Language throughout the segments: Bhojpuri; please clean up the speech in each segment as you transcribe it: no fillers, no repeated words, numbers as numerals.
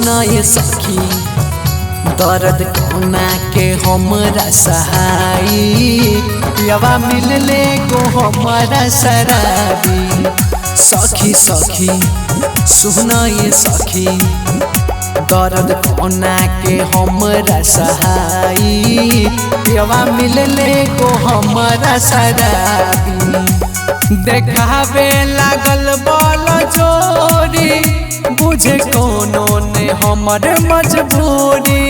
सुना ये सखी दर्द कोना के हमरा सहाई पियवा मिलले को हमारा शराबी। सखी सखी सुना ये सखी दर्द कोना के हमरा सहाई पियवा मिलले को हमारा शराबी। देखावे लागल बल जोरी बुझे कोनो ने हमर मजबूरी।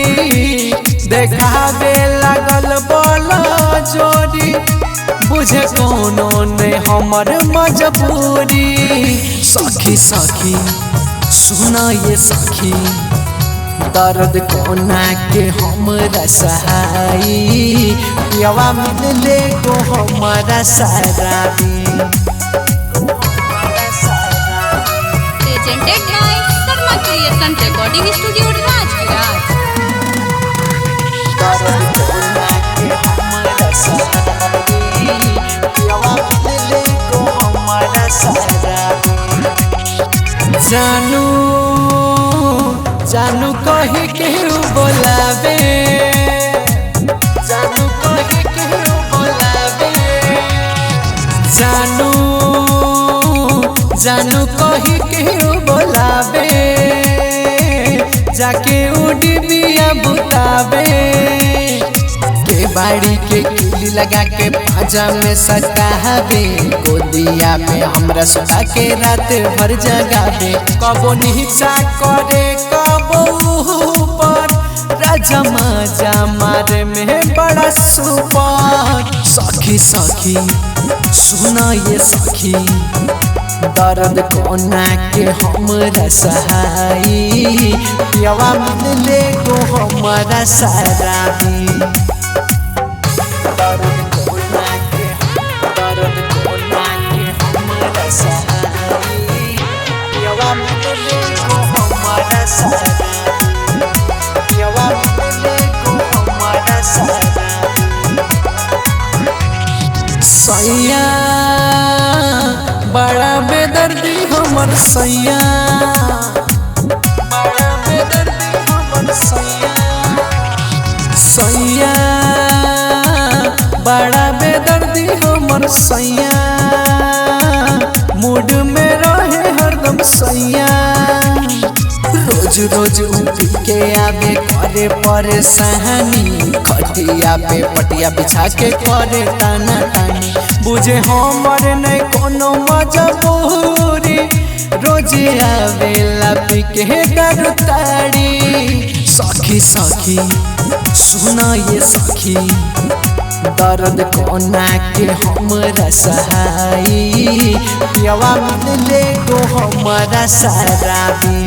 देखावे लागल बल जोरी बुझे कोनो ने हमर मजबूरी। सखी सखी सुना ये सखी दर्द कोना के हमरा सहाई पियवा मिलले को हमारा शराबी। Presented by Sarma Creations Recording Studio, Rajviras। दर्द कोना के हमरा सहाई पियवा मिलले को हमारा शराबी। जानू जानू कही केहू बोलावे, जानू कही केहू बोलावे, जानू जानू कही केहू बोलावे, जाके उड़ी बिया बुतावे। के बाड़ी के किली लगा के पाजा में सटावे, गोदिया में हमरा सुता के रात भर जगावे। कबो नीचा करे कबो ऊपर, राजा मजा मारे में बड़ा सुपर। सखी सखी सुना ये सखी दर्द कोना के हमरा सहाई पियवा मिलले को हमारा शराबी। दर्द कोना के हमरा सहाई पियवा मिलले को हमारा शराबी। पियवा मिलले को हमारा शराबी। सैया बड़ा बेदर्दी हमर सैया, बड़ा बेदर्दी हमर सैया। सैया बड़ा बेदर्दी हमर सैया, मूड में रहे हरदम सैया। रोज रोज उठी के आवे करे परेशानी, खटिया पे पटिया बिछा के करे ताना तानी। बुझे हमर नहीं कोनो मजबूरी, रोज आवेला पी के दारू ताड़ी। सखी सखी सुना ये सखी दर्द कोना के हमरा सहाई पियवा मिलले को हमारा शराबी।